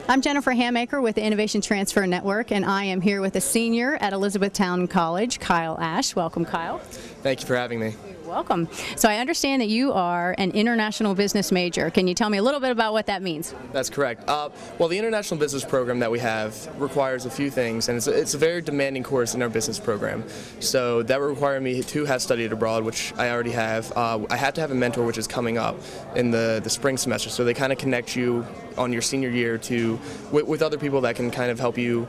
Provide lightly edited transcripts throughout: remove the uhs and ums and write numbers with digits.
I'm Jennifer Hammaker with the Innovation Transfer Network, and I am here with a senior at Elizabethtown College, Kyle Ashe. Welcome, Kyle. Thank you for having me. You're welcome. So I understand that you are an international business major. Can you tell me a little bit about what that means? That's correct. Well, the international business program that we have requires a few things, and it's a very demanding course in our business program. So that would require me to have studied abroad, which I already have. I have to have a mentor, which is coming up in the spring semester. So they kind of connect you on your senior year with other people that can kind of help you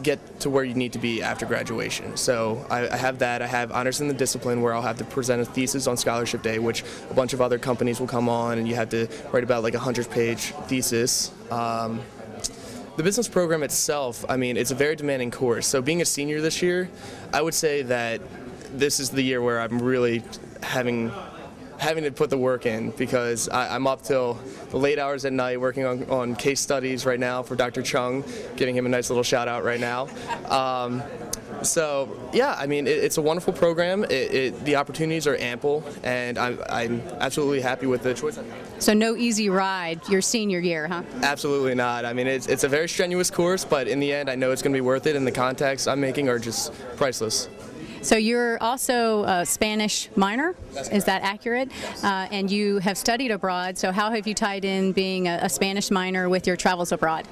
get to where you need to be after graduation. So I have that. I have honors in the discipline where I'll have to present a thesis on scholarship day, which a bunch of other companies will come on, and you have to write about like a 100-page thesis. The business program itself, I mean, it's a very demanding course. So being a senior this year, I would say that this is the year where I'm really having to put the work in, because I'm up till the late hours at night working on case studies right now for Dr. Chung, giving him a nice little shout out right now. So yeah, I mean, it's a wonderful program. The opportunities are ample, and I'm absolutely happy with the choice I made. So no easy ride your senior year, huh? Absolutely not. I mean, it's a very strenuous course, but in the end, I know it's going to be worth it, and the contacts I'm making are just priceless. So you're also a Spanish minor, is that accurate? And you have studied abroad, so how have you tied in being a Spanish minor with your travels abroad?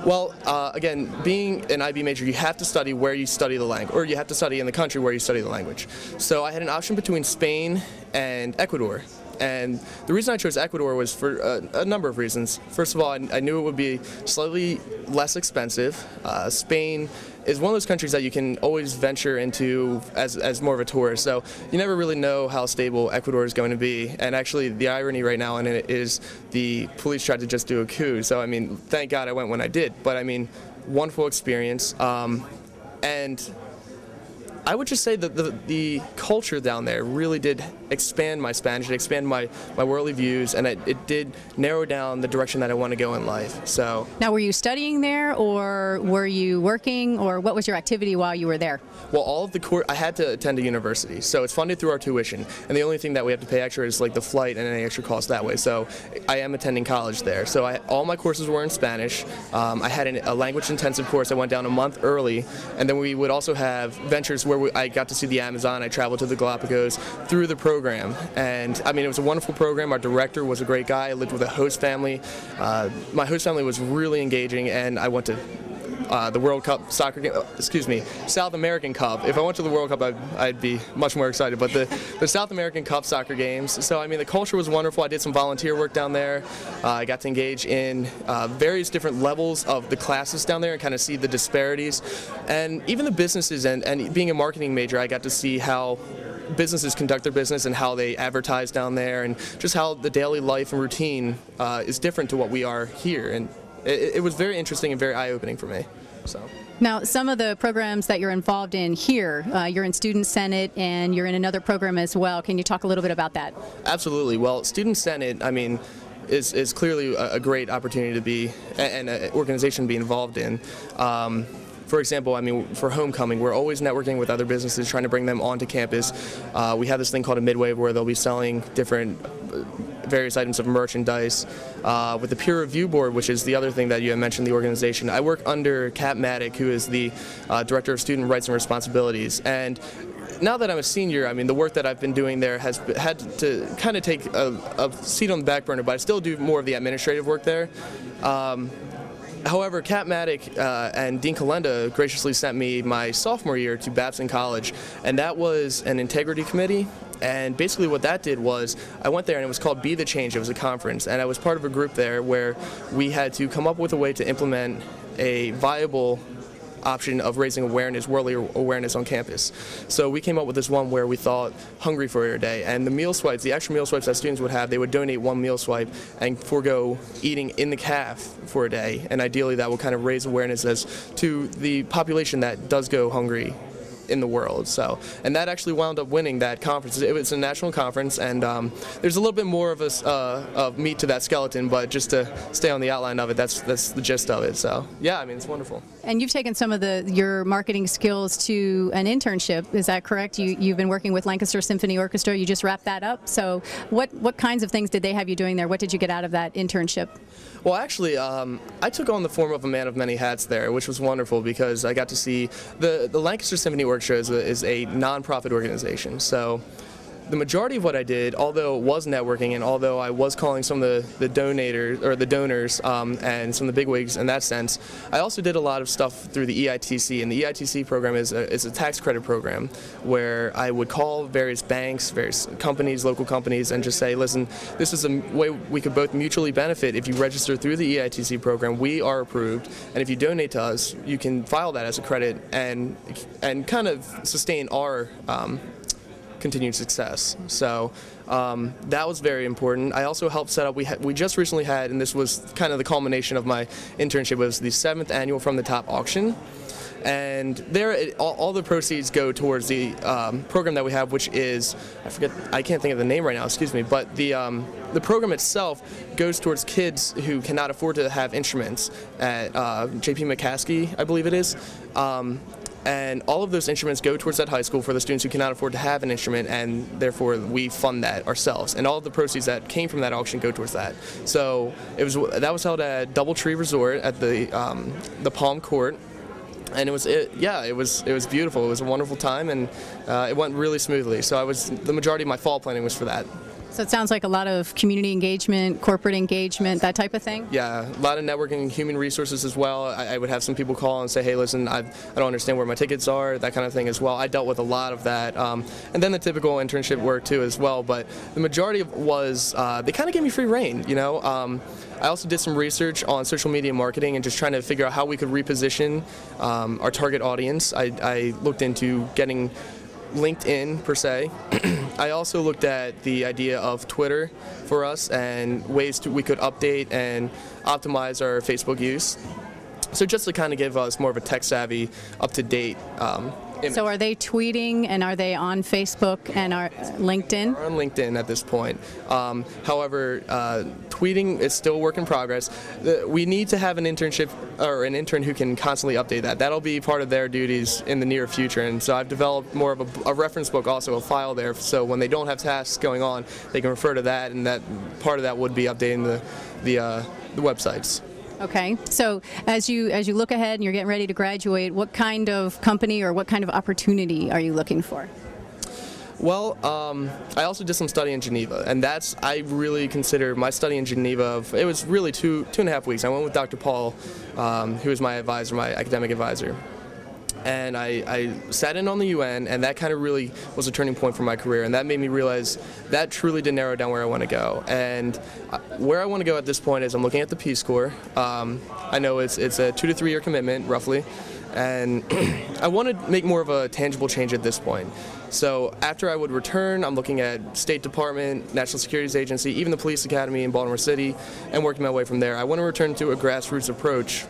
Well, again, being an IB major, you have to study where you study the language, or you have to study in the country where you study the language. So I had an option between Spain and Ecuador. And the reason I chose Ecuador was for a number of reasons. First of all, I knew it would be slightly less expensive. Spain is one of those countries that you can always venture into as more of a tourist. So you never really know how stable Ecuador is going to be. And actually, the irony right now in it is the police tried to just do a coup. So I mean, thank God I went when I did. But I mean, wonderful experience. And I would just say that the culture down there really did expand my Spanish, it expanded my worldly views, and it did narrow down the direction that I want to go in life. So now, were you studying there, or were you working, or what was your activity while you were there? Well, all of the I had to attend a university, so it's funded through our tuition, and the only thing that we have to pay extra is like the flight and any extra cost that way. So I am attending college there. So all my courses were in Spanish. I had a language intensive course. I went down a month early, and then we would also have ventures where I got to see the Amazon. I traveled to the Galapagos through the program, and I mean, it was a wonderful program. Our director was a great guy. I lived with a host family. My host family was really engaging, and I went to the World Cup soccer game, South American Cup. If I went to the World Cup, I'd be much more excited, but the South American Cup soccer games. So I mean, the culture was wonderful. I did some volunteer work down there. I got to engage in various different levels of the classes down there and kind of see the disparities. And even the businesses, and being a marketing major, I got to see how businesses conduct their business and how they advertise down there, and just how the daily life and routine is different to what we are here. And it was very interesting and very eye-opening for me. So. Now, some of the programs that you're involved in here, you're in Student Senate and you're in another program as well. Can you talk a little bit about that? Absolutely. Well, Student Senate, I mean, is clearly a great opportunity to be, and an organization to be involved in. For example, I mean, for homecoming, we're always networking with other businesses, trying to bring them onto campus. We have this thing called a midway where they'll be selling different various items of merchandise. With the peer review board, which is the other thing that you had mentioned, the organization, I work under Kat Maddock, who is the Director of Student Rights and Responsibilities. And now that I'm a senior, I mean, the work that I've been doing there has had to kind of take a seat on the back burner, but I still do more of the administrative work there. However, Kat Maddock and Dean Kalenda graciously sent me my sophomore year to Babson College, and that was an integrity committee. And basically what that did was, I went there and it was called Be the Change. It was a conference, and I was part of a group there where we had to come up with a way to implement a viable option of raising awareness, worldly awareness on campus. So we came up with this one where we thought Hungry for Your Day, and the meal swipes, the extra meal swipes that students would have, they would donate one meal swipe and forego eating in the caf for a day, and ideally that will kind of raise awareness as to the population that does go hungry in the world. So, and that actually wound up winning that conference. It was a national conference, and there's a little bit more of meat to that skeleton, but just to stay on the outline of it, that's the gist of it. So yeah, I mean, it's wonderful. And you've taken some of your marketing skills to an internship, is that correct? You've been working with Lancaster Symphony Orchestra, you just wrapped that up. So what kinds of things did they have you doing there? What did you get out of that internship? Well, actually, I took on the form of a man of many hats there, which was wonderful because I got to see the Lancaster Symphony Orchestra is a non-profit organization. So the majority of what I did, although it was networking and although I was calling some of the donors and some of the bigwigs in that sense, I also did a lot of stuff through the EITC, and the EITC program is a tax credit program where I would call various banks, various companies, local companies, and just say, listen, this is a way we could both mutually benefit. If you register through the EITC program, we are approved, and if you donate to us, you can file that as a credit and kind of sustain our continued success. So that was very important. I also helped set up, we just recently had, and this was kind of the culmination of my internship, was the 7th annual From the Top auction. And there, all the proceeds go towards the program that we have, which is, I can't think of the name right now, excuse me, but the program itself goes towards kids who cannot afford to have instruments at J.P. McCaskey, I believe it is. And all of those instruments go towards that high school for the students who cannot afford to have an instrument, and therefore we fund that ourselves. And all of the proceeds that came from that auction go towards that. So that was held at Doubletree Resort at the Palm Court, and it was beautiful. It was a wonderful time, and it went really smoothly. So the majority of my fall planning was for that. So it sounds like a lot of community engagement, corporate engagement, that type of thing? Yeah, a lot of networking, human resources as well. I would have some people call and say, hey, listen, I don't understand where my tickets are, that kind of thing as well. I dealt with a lot of that. And then the typical internship work too as well. But the majority was, they kind of gave me free rein, you know. I also did some research on social media marketing and just trying to figure out how we could reposition our target audience. I looked into getting LinkedIn per se. I also looked at the idea of Twitter for us and ways we could update and optimize our Facebook use. So just to kind of give us more of a tech-savvy, up-to-date image. So are they tweeting, and are they on Facebook and are LinkedIn? We're on LinkedIn at this point. However, tweeting is still a work in progress. We need to have an internship or an intern who can constantly update that. That'll be part of their duties in the near future. And so I've developed more of a reference book, also a file there. So when they don't have tasks going on, they can refer to that, and that part of that would be updating the websites. Okay, so as you look ahead and you're getting ready to graduate, what kind of company or what kind of opportunity are you looking for? Well, I also did some study in Geneva, and I really consider my study in Geneva, it was really two and a half weeks. I went with Dr. Paul, who was my advisor, my academic advisor. And I sat in on the UN, and that kind of really was a turning point for my career, and that made me realize that truly did narrow down where I want to go. And where I want to go at this point is I'm looking at the Peace Corps. I know it's a 2 to 3 year commitment, roughly, and I want to make more of a tangible change at this point. So after I would return, I'm looking at State Department, National Security Agency, even the Police Academy in Baltimore City, and working my way from there. I want to return to a grassroots approach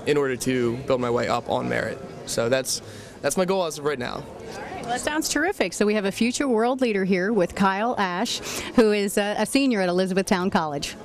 in order to build my way up on merit. So that's my goal as of right now. Well, that sounds terrific. So we have a future world leader here with Kyle Ashe, who is a senior at Elizabethtown College.